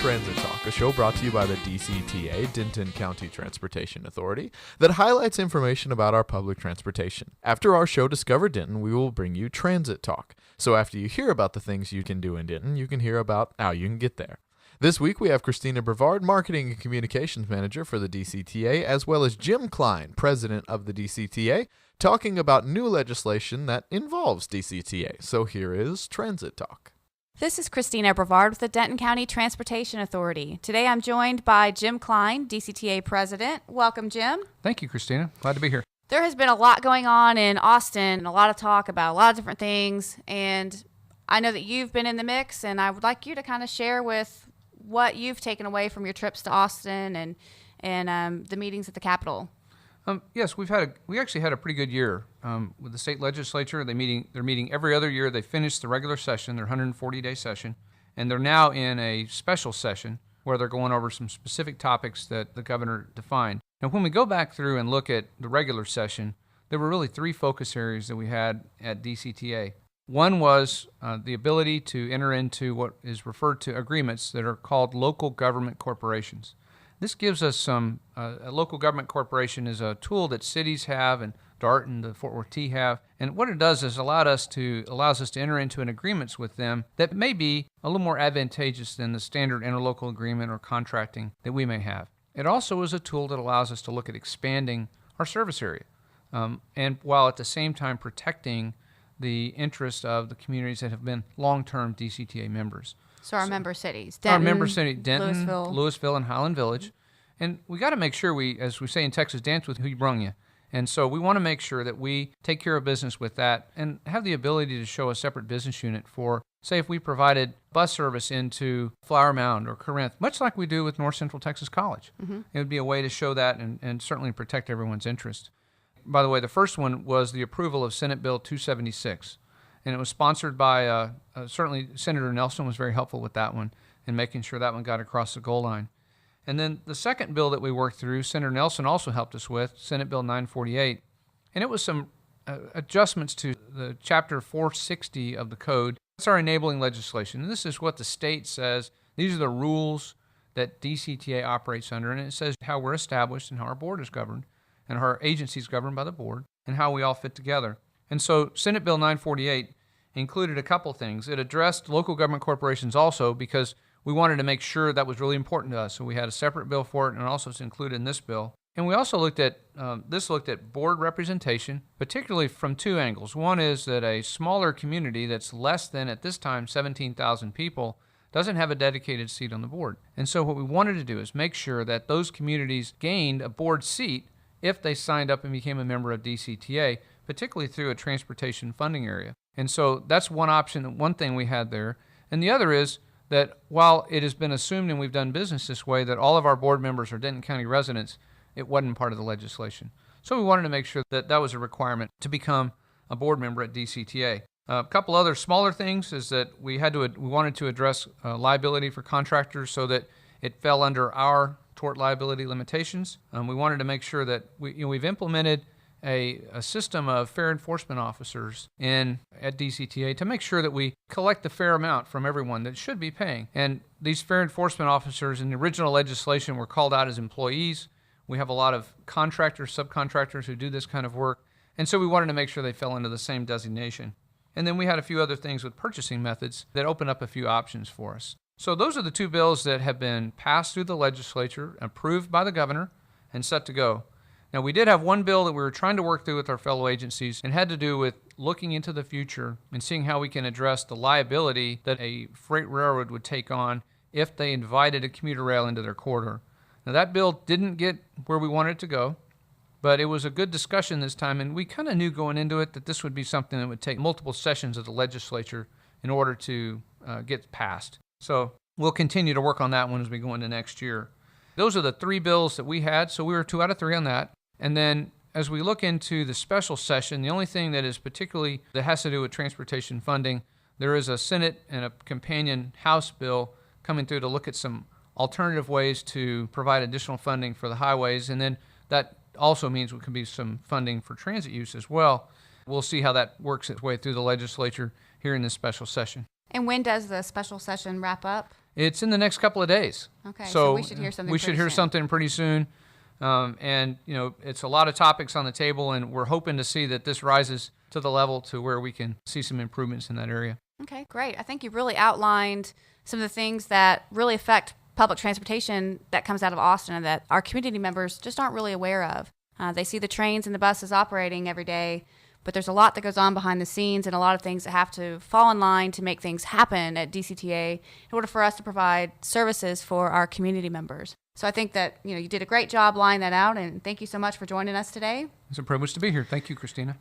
Transit Talk, a show brought to you by the DCTA, Denton County Transportation Authority, that highlights information about our public transportation. After our show Discover Denton, we will bring you Transit Talk. So after you hear about the things you can do in Denton, you can hear about how you can get there. This week we have Christina Brevard, Marketing and Communications Manager for the DCTA, as well as Jim Klein, President of the DCTA, talking about new legislation that involves DCTA. So here is Transit Talk. This is Christina Brevard with the Denton County Transportation Authority. Today I'm joined by Jim Klein, DCTA President. Welcome, Jim. Thank you, Christina. Glad to be here. There has been a lot going on in Austin and a lot of talk about a lot of different things, and I know that you've been in the mix, and I would like you to kind of share with what you've taken away from your trips to Austin and the meetings at the Capitol. Yes, we actually had a pretty good year with the state legislature. They're meeting every other year. They finished the regular session, their 140-day session, and they're now in a special session where they're going over some specific topics that the governor defined. Now, when we go back through and look at the regular session, there were really three focus areas that we had at DCTA. One was the ability to enter into what is referred to agreements that are called local government corporations. This gives us some, a local government corporation is a tool that cities have and DART and the Fort Worth T have. And what it does is allows us to enter into an agreements with them that may be a little more advantageous than the standard interlocal agreement or contracting that we may have. It also is a tool that allows us to look at expanding our service area. And while at the same time protecting the interest of the communities that have been long-term DCTA members. So our member cities, Denton, our member city, Denton, Louisville, and Highland Village. And we got to make sure we, as we say in Texas, dance with who you brung you. And so we want to make sure that we take care of business with that and have the ability to show a separate business unit for, say, if we provided bus service into Flower Mound or Corinth, much like we do with North Central Texas College. Mm-hmm. It would be a way to show that and certainly protect everyone's interest. By the way, the first one was the approval of Senate Bill 276. And it was sponsored by, certainly Senator Nelson was very helpful with that one in making sure that one got across the goal line. And then the second bill that we worked through, Senator Nelson also helped us with, Senate Bill 948. And it was some adjustments to the Chapter 460 of the Code. That's our enabling legislation. And this is what the state says. These are the rules that DCTA operates under. And it says how we're established and how our board is governed and how our agency is governed by the board and how we all fit together. And so Senate Bill 948 included a couple things. It addressed local government corporations also because we wanted to make sure that was really important to us. So we had a separate bill for it, and also it's included in this bill. And we also looked at board representation, particularly from two angles. One is that a smaller community that's less than, at this time, 17,000 people doesn't have a dedicated seat on the board. And so what we wanted to do is make sure that those communities gained a board seat if they signed up and became a member of DCTA, particularly through a transportation funding area. And so that's one option, one thing we had there. And the other is that while it has been assumed and we've done business this way that all of our board members are Denton County residents, it wasn't part of the legislation. So we wanted to make sure that that was a requirement to become a board member at DCTA. A couple other smaller things is that we wanted to address liability for contractors so that it fell under our tort liability limitations. We wanted to make sure that we've implemented a system of fair enforcement officers at DCTA to make sure that we collect the fair amount from everyone that should be paying. And these fair enforcement officers in the original legislation were called out as employees. We have a lot of contractors, subcontractors who do this kind of work. And so we wanted to make sure they fell into the same designation. And then we had a few other things with purchasing methods that opened up a few options for us. So those are the two bills that have been passed through the legislature, approved by the governor, and set to go. Now, we did have one bill that we were trying to work through with our fellow agencies and had to do with looking into the future and seeing how we can address the liability that a freight railroad would take on if they invited a commuter rail into their corridor. Now, that bill didn't get where we wanted it to go, but it was a good discussion this time, and we kind of knew going into it that this would be something that would take multiple sessions of the legislature in order to get passed. So we'll continue to work on that one as we go into next year. Those are the three bills that we had, so we were 2 out of 3 on that. And then as we look into the special session, the only thing that has to do with transportation funding, there is a Senate and a companion House bill coming through to look at some alternative ways to provide additional funding for the highways. And then that also means there can be some funding for transit use as well. We'll see how that works its way through the legislature here in this special session. And when does the special session wrap up? It's in the next couple of days. Okay, so we should hear something We should pretty hear soon. something pretty soon. And, it's a lot of topics on the table, and we're hoping to see that this rises to the level to where we can see some improvements in that area. Okay, great. I think you really outlined some of the things that really affect public transportation that comes out of Austin and that our community members just aren't really aware of. They see the trains and the buses operating every day, but there's a lot that goes on behind the scenes and a lot of things that have to fall in line to make things happen at DCTA in order for us to provide services for our community members. So I think that you did a great job laying that out, and thank you so much for joining us today. It's a privilege to be here. Thank you, Christina.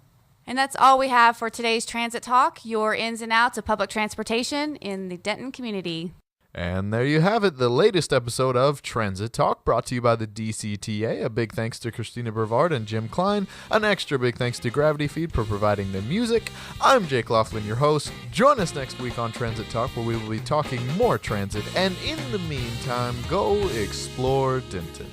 And that's all we have for today's Transit Talk, your ins and outs of public transportation in the Denton community. And there you have it, the latest episode of Transit Talk, brought to you by the DCTA. A big thanks to Christina Brevard and Jim Klein. An extra big thanks to Gravity Feed for providing the music. I'm Jake Laughlin, your host. Join us next week on Transit Talk, where we will be talking more transit. And in the meantime, go explore Denton.